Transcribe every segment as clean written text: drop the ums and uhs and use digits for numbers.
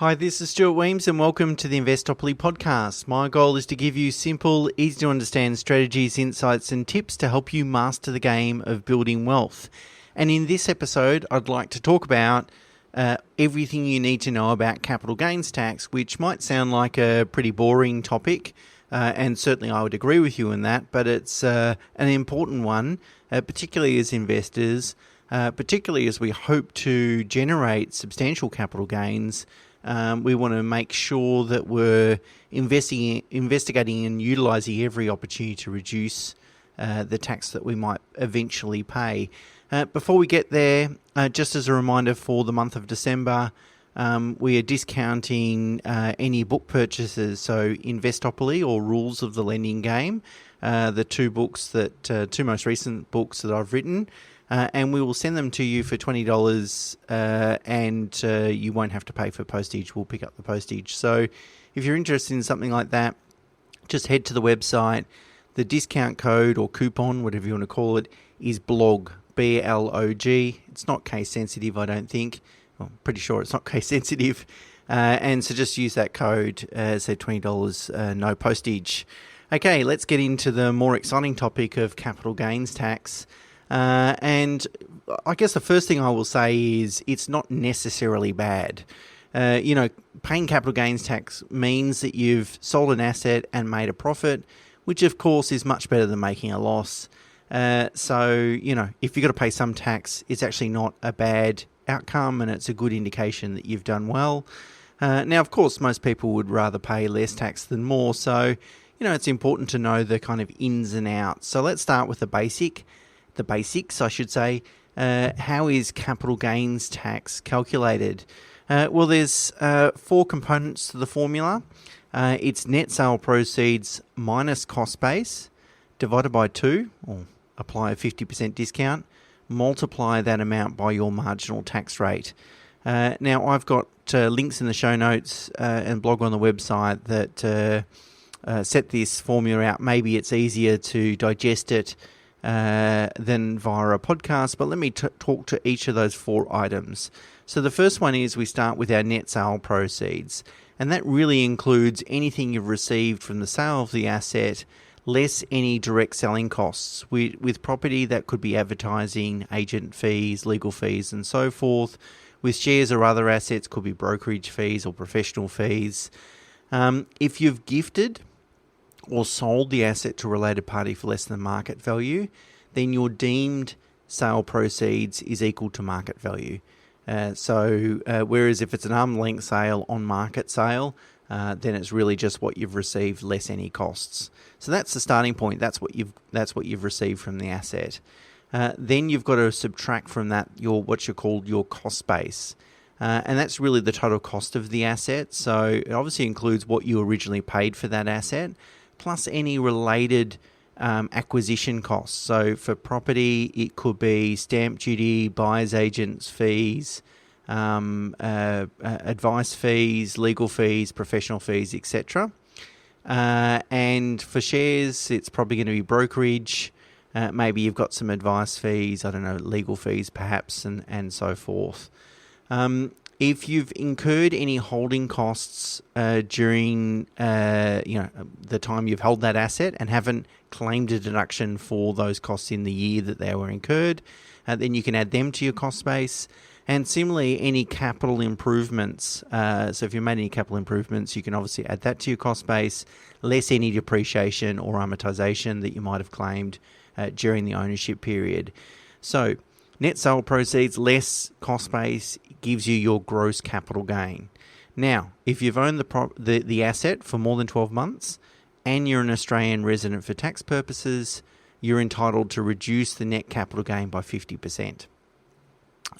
Hi, this is Stuart Weems and welcome to the Investopoly podcast. My goal is to give you simple, easy to understand strategies, insights and tips to help you master the game of building wealth. And in this episode, I'd like to talk about everything you need to know about capital gains tax, which might sound like a pretty boring topic, and certainly I would agree with you in that, but it's an important one, particularly as investors, particularly as we hope to generate substantial capital gains. We want to make sure that we're investigating and utilising every opportunity to reduce the tax that we might eventually pay. Before we get there, just as a reminder for the month of December, we are discounting any book purchases. So Investopoly or Rules of the Lending Game, the two most recent books that I've written. And we will send them to you for $20 and you won't have to pay for postage. We'll pick up the postage. So if you're interested in something like that, just head to the website. The discount code or coupon, whatever you want to call it, is BLOG, B-L-O-G. It's not case sensitive, I don't think. Well, I'm pretty sure it's not case sensitive. And so just use that code, say $20, no postage. Okay, let's get into the more exciting topic of capital gains tax. And I guess the first thing I will say is it's not necessarily bad. Paying capital gains tax means that you've sold an asset and made a profit, which of course is much better than making a loss. So if you've got to pay some tax, it's actually not a bad outcome and it's a good indication that you've done well. Now, of course, most people would rather pay less tax than more. So, it's important to know the kind of ins and outs. So let's start with the basics, I should say. How is capital gains tax calculated? Well, there's 4 components to the formula. It's net sale proceeds minus cost base, divided by 2, or apply a 50% discount, multiply that amount by your marginal tax rate. Now, I've got links in the show notes and blog on the website that set this formula out. Maybe it's easier to digest it than via a podcast, but let me talk to each of those 4 items. So the first one is we start with our net sale proceeds, and that really includes anything you've received from the sale of the asset, less any direct selling costs. With property, that could be advertising, agent fees, legal fees, and so forth. With shares or other assets, could be brokerage fees or professional fees. If you've gifted or sold the asset to a related party for less than market value, then your deemed sale proceeds is equal to market value. Whereas if it's an arm's length sale on market sale, then it's really just what you've received less any costs. So that's the starting point. That's what you've received from the asset. Then you've got to subtract from that what you call your cost base. And that's really the total cost of the asset. So it obviously includes what you originally paid for that asset, plus any related acquisition costs. So for property, it could be stamp duty, buyer's agent's fees, advice fees, legal fees, professional fees, etc. And for shares, it's probably going to be brokerage. Maybe you've got some advice fees, legal fees perhaps, and so forth. If you've incurred any holding costs during the time you've held that asset and haven't claimed a deduction for those costs in the year that they were incurred, then you can add them to your cost base. And similarly, any capital improvements. So if you made any capital improvements, you can obviously add that to your cost base, less any depreciation or amortization that you might have claimed during the ownership period. So net sale proceeds less cost base gives you your gross capital gain. Now, if you've owned the asset for more than 12 months and you're an Australian resident for tax purposes, you're entitled to reduce the net capital gain by 50%.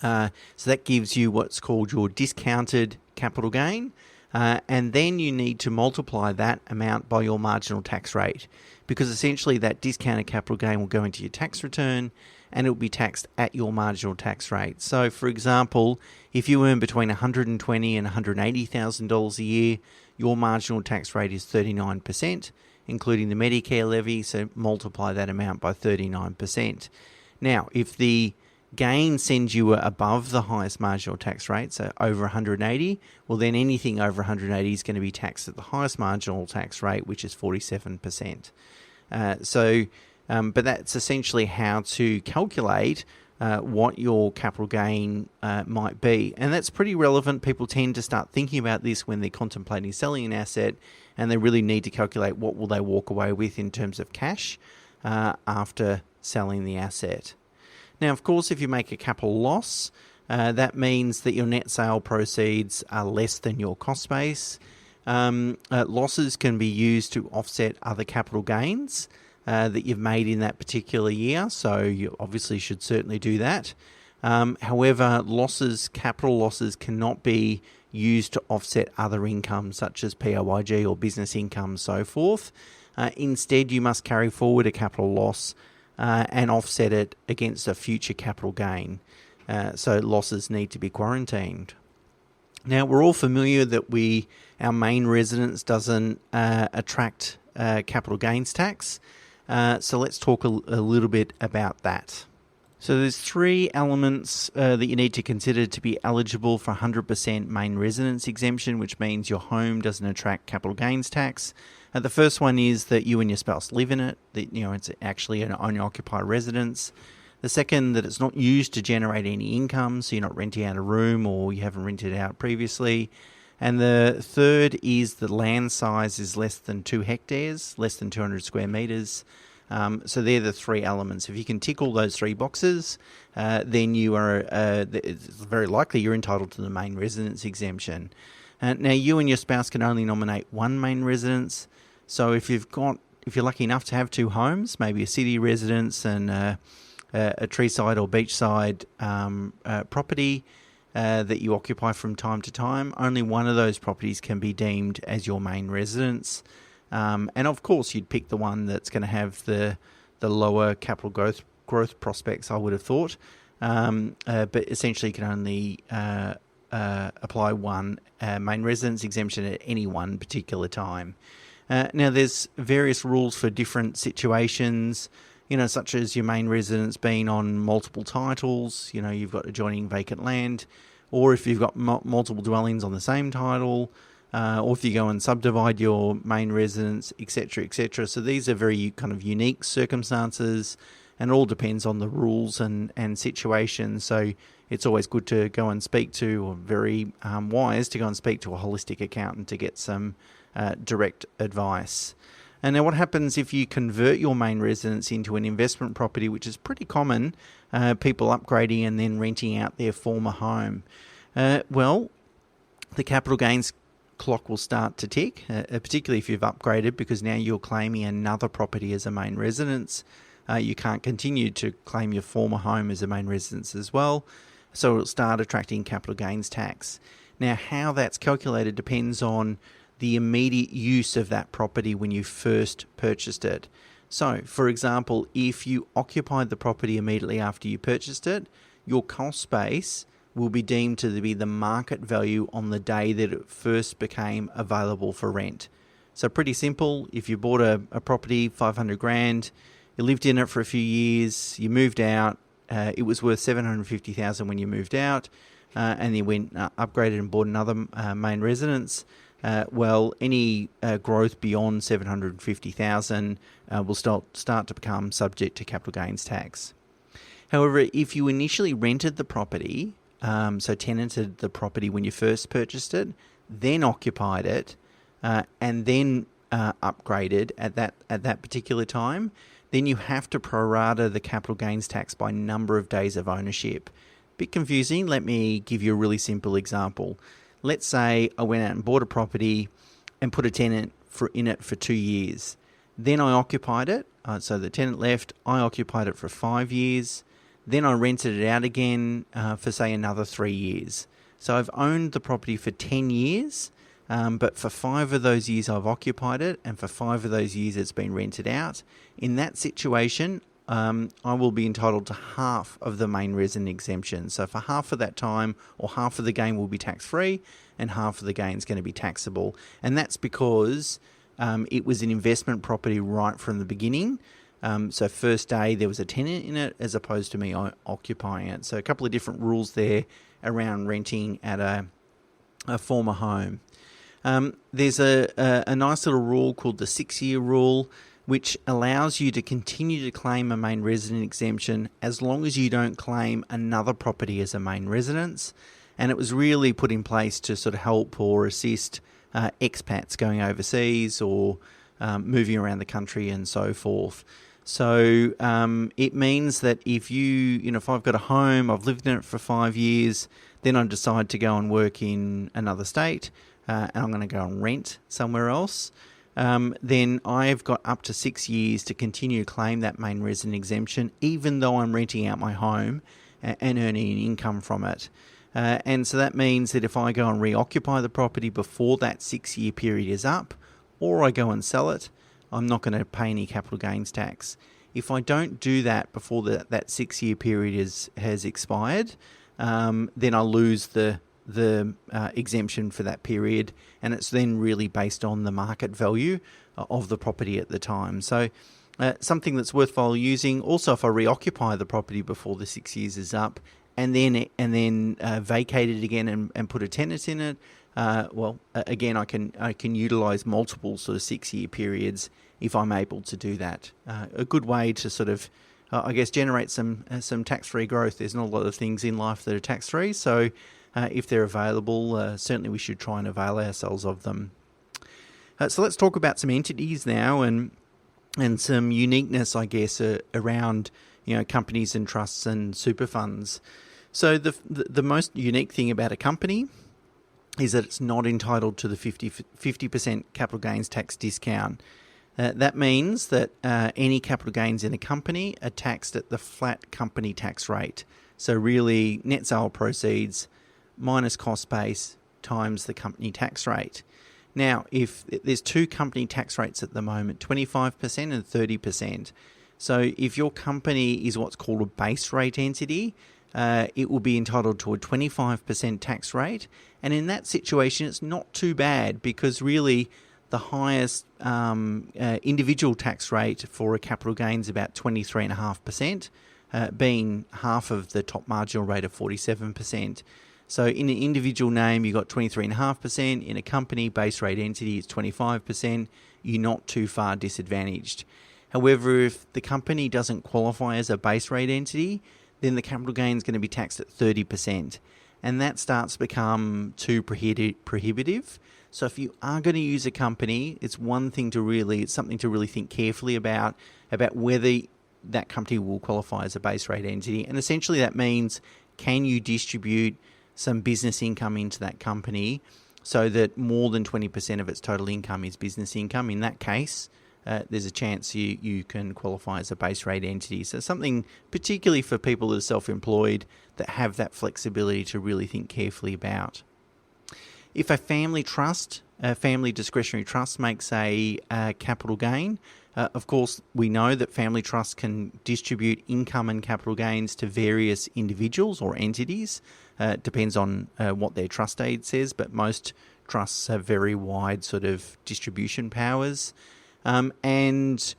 So that gives you what's called your discounted capital gain. And then you need to multiply that amount by your marginal tax rate, because essentially that discounted capital gain will go into your tax return and it will be taxed at your marginal tax rate. So, for example, if you earn between $120,000 and $180,000 a year, your marginal tax rate is 39%, including the Medicare levy, so multiply that amount by 39%. Now, if the gain sends you above the highest marginal tax rate, so over 180, well then anything over 180 is going to be taxed at the highest marginal tax rate, which is 47%. But that's essentially how to calculate what your capital gain might be. And that's pretty relevant. People tend to start thinking about this when they're contemplating selling an asset, and they really need to calculate what will they walk away with in terms of cash after selling the asset. Now, of course, if you make a capital loss, that means that your net sale proceeds are less than your cost base. Losses can be used to offset other capital gains that you've made in that particular year, so you obviously should certainly do that. However, capital losses cannot be used to offset other income such as PAYG or business income, so forth. Instead, you must carry forward a capital loss and offset it against a future capital gain. So losses need to be quarantined. Now, we're all familiar that our main residence doesn't attract capital gains tax. So let's talk a little bit about that. So there's three elements that you need to consider to be eligible for 100% main residence exemption, which means your home doesn't attract capital gains tax. The first one is that you and your spouse live in it, that it's actually an owner-occupied residence. The second, that it's not used to generate any income, so you're not renting out a room or you haven't rented out previously. And the third is the land size is less than 2 hectares, less than 200 square metres. So they're the three elements. If you can tick all those three boxes, then you are it's very likely you're entitled to the main residence exemption. Now, you and your spouse can only nominate one main residence. So if you're lucky enough to have two homes, maybe a city residence and a treeside or beachside property that you occupy from time to time, only one of those properties can be deemed as your main residence. And of course, you'd pick the one that's going to have the lower capital growth prospects, I would have thought. But essentially, you can only apply one main residence exemption at any one particular time. Now, there's various rules for different situations, such as your main residence being on multiple titles. You've got adjoining vacant land, or if you've got multiple dwellings on the same title, or if you go and subdivide your main residence, etc., etc. So these are very kind of unique circumstances, and it all depends on the rules and situations. So it's always good to go and speak to, or very wise to go and speak to a holistic accountant to get some direct advice. And now what happens if you convert your main residence into an investment property, which is pretty common, people upgrading and then renting out their former home? Well, the capital gains clock will start to tick, particularly if you've upgraded, because now you're claiming another property as a main residence. You can't continue to claim your former home as a main residence as well, so it'll start attracting capital gains tax. Now, how that's calculated depends on the immediate use of that property when you first purchased it. So, for example, if you occupied the property immediately after you purchased it, your cost base will be deemed to be the market value on the day that it first became available for rent. So pretty simple. If you bought a property, 500 grand, you lived in it for a few years, you moved out, it was worth 750,000 when you moved out, and you went upgraded and bought another main residence. Well, any growth beyond 750,000 will start to become subject to capital gains tax. However, if you initially rented the property, so tenanted the property when you first purchased it, then occupied it, and then upgraded at that particular time, then you have to prorata the capital gains tax by number of days of ownership. Bit confusing. Let me give you a really simple example. Let's say I went out and bought a property and put a tenant in it for 2 years. Then I occupied it. So the tenant left. I occupied it for 5 years. Then I rented it out again for, say, another 3 years. So I've owned the property for 10 years, but for 5 of those years I've occupied it, and for 5 of those years it's been rented out. In that situation, I will be entitled to half of the main resident exemption. So for half of that time, or half of the gain will be tax-free, and half of the gain is going to be taxable. And that's because it was an investment property right from the beginning. So first day there was a tenant in it as opposed to me occupying it. So a couple of different rules there around renting at a former home. There's a nice little rule called the 6-year rule, which allows you to continue to claim a main resident exemption as long as you don't claim another property as a main residence. And it was really put in place to sort of help or assist expats going overseas or moving around the country and so forth. So it means that if I've got a home, I've lived in it for 5 years, then I decide to go and work in another state, and I'm going to go and rent somewhere else, then I've got up to 6 years to continue to claim that main resident exemption, even though I'm renting out my home and earning an income from it. And so that means that if I go and reoccupy the property before that 6-year period is up, or I go and sell it, I'm not going to pay any capital gains tax. If I don't do that before that 6-year period has expired, then I lose the exemption for that period, and it's then really based on the market value of the property at the time. So something that's worthwhile using. Also, if I reoccupy the property before the 6 years is up, and then vacate it again and put a tenant in it, again, I can utilise multiple sort of 6-year periods if I'm able to do that. A good way to sort of, generate some tax-free growth. There's not a lot of things in life that are tax-free, so if they're available, certainly we should try and avail ourselves of them. So let's talk about some entities now and some uniqueness, I guess, around companies and trusts and super funds. So the most unique thing about a company is that it's not entitled to the 50% capital gains tax discount. That means that any capital gains in a company are taxed at the flat company tax rate. So really, net sale proceeds minus cost base times the company tax rate. Now, if there's two company tax rates at the moment, 25% and 30%. So if your company is what's called a base rate entity, it will be entitled to a 25% tax rate. And in that situation, it's not too bad, because really the highest individual tax rate for a capital gain is about 23.5%, being half of the top marginal rate of 47%. So in an individual name, you've got 23.5%. In a company base rate entity, it's 25%. You're not too far disadvantaged. However, if the company doesn't qualify as a base rate entity, then the capital gain is going to be taxed at 30%. And that starts to become too prohibitive. So if you are going to use a company, it's something to really think carefully about whether that company will qualify as a base rate entity. And essentially that means, can you distribute some business income into that company so that more than 20% of its total income is business income? In that case, there's a chance you can qualify as a base rate entity. So something particularly for people that are self-employed that have that flexibility to really think carefully about. If a family discretionary trust makes a capital gain, of course, we know that family trusts can distribute income and capital gains to various individuals or entities. Depends on what their trust aid says, but most trusts have very wide sort of distribution powers. And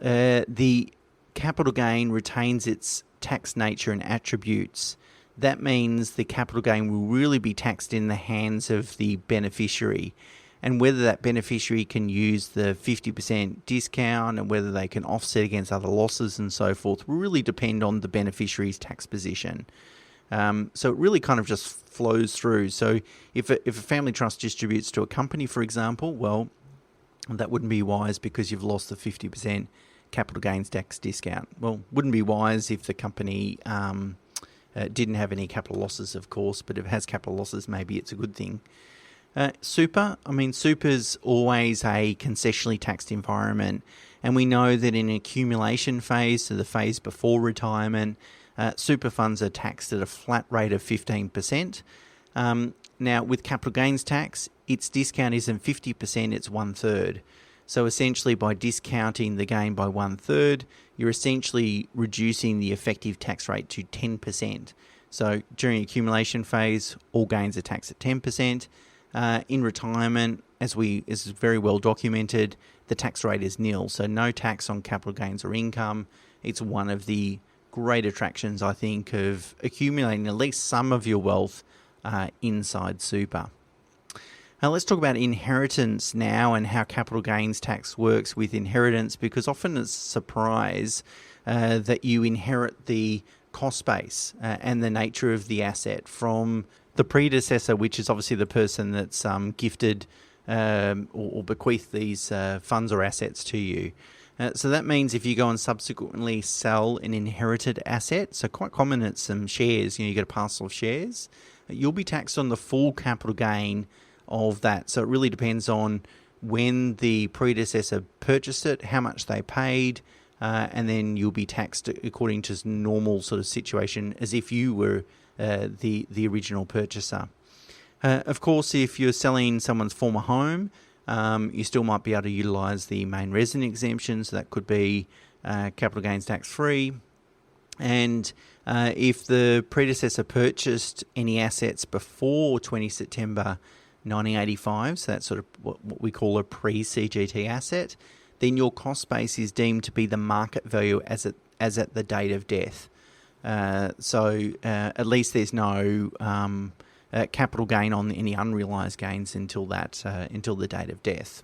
the capital gain retains its tax nature and attributes. That means the capital gain will really be taxed in the hands of the beneficiary. And whether that beneficiary can use the 50% discount and whether they can offset against other losses and so forth will really depend on the beneficiary's tax position. So it really kind of just flows through. So if a family trust distributes to a company, for example, well, that wouldn't be wise because you've lost the 50% capital gains tax discount. Well, wouldn't be wise if the company didn't have any capital losses, of course, but if it has capital losses, maybe it's a good thing. Super's always a concessionally taxed environment, and we know that in an accumulation phase, so the phase before retirement, super funds are taxed at a flat rate of 15%. Now, with capital gains tax, its discount isn't 50%, it's 1/3. So essentially, by discounting the gain by 1/3, you're essentially reducing the effective tax rate to 10%. So during accumulation phase, all gains are taxed at 10%. In retirement, as is very well documented, the tax rate is nil. So no tax on capital gains or income. It's one of the great attractions, I think, of accumulating at least some of your wealth inside super. Now let's talk about inheritance now and how capital gains tax works with inheritance, because often it's a surprise that you inherit the cost base and the nature of the asset from the predecessor, which is obviously the person that's gifted or bequeathed these funds or assets to you. So that means if you go and subsequently sell an inherited asset, so quite common it's some shares, you get a parcel of shares, you'll be taxed on the full capital gain of that. So it really depends on when the predecessor purchased it, how much they paid, and then you'll be taxed according to normal sort of situation as if you were the original purchaser. Of course, if you're selling someone's former home, you still might be able to utilise the main resident exemption, so that could be capital gains tax free. And if the predecessor purchased any assets before 20 September 1985, so that's sort of what we call a pre-CGT asset, then your cost base is deemed to be the market value as at the date of death. So at least there's no capital gain on any unrealised gains until the date of death.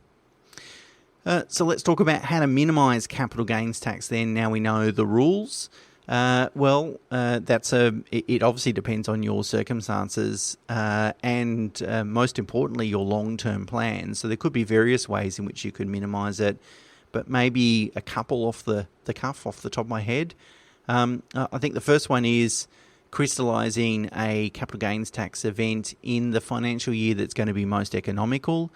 So let's talk about how to minimise capital gains tax then. Now we know the rules. It obviously depends on your circumstances and most importantly your long-term plan. So there could be various ways in which you could minimise it, but maybe a couple off the cuff, off the top of my head. I think the first one is crystallising a capital gains tax event in the financial year that's going to be most economical.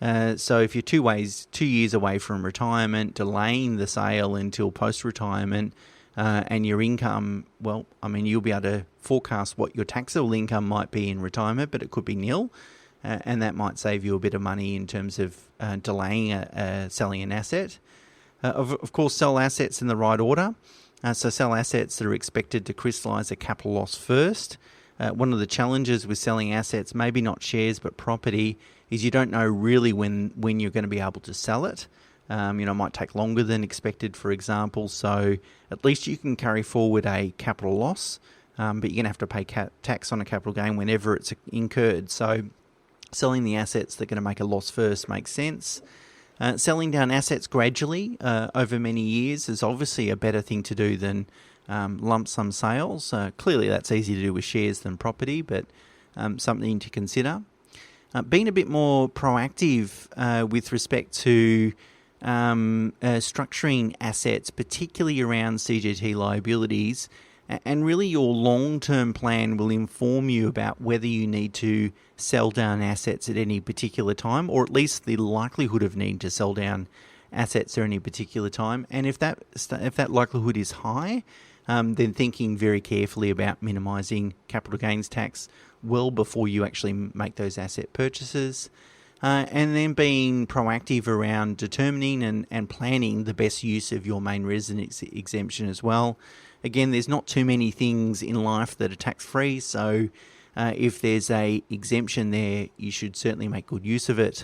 So if you're 2 years away from retirement, delaying the sale until post-retirement, and your income, you'll be able to forecast what your taxable income might be in retirement, but it could be nil, and that might save you a bit of money in terms of delaying selling an asset. Of course, sell assets in the right order. So sell assets that are expected to crystallise a capital loss first. One of the challenges with selling assets, maybe not shares but property, is you don't know really when you're going to be able to sell it. It might take longer than expected, for example. So at least you can carry forward a capital loss, but you're going to have to pay tax on a capital gain whenever it's incurred. So selling the assets that are going to make a loss first makes sense. Selling down assets gradually over many years is obviously a better thing to do than lump sum sales. Clearly that's easier to do with shares than property, but something to consider. Being a bit more proactive with respect to structuring assets, particularly around CGT liabilities, and really your long-term plan will inform you about whether you need to sell down assets at any particular time, or at least the likelihood of needing to sell down assets at any particular time. And if that likelihood is high, then thinking very carefully about minimising capital gains tax well before you actually make those asset purchases. And then being proactive around determining and planning the best use of your main residence exemption as well. Again, there's not too many things in life that are tax-free, so if there's a exemption there, you should certainly make good use of it.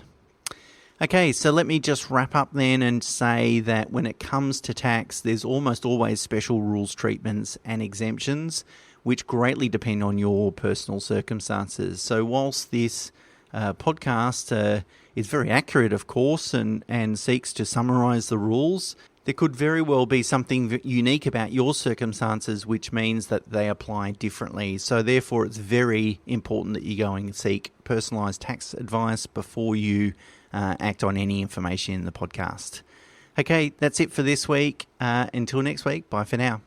Okay, so let me just wrap up then and say that when it comes to tax, there's almost always special rules, treatments and exemptions, which greatly depend on your personal circumstances. So whilst this podcast is very accurate, of course, and seeks to summarise the rules, there could very well be something unique about your circumstances, which means that they apply differently. So therefore, it's very important that you go and seek personalised tax advice before you act on any information in the podcast. Okay, that's it for this week. Until next week, bye for now.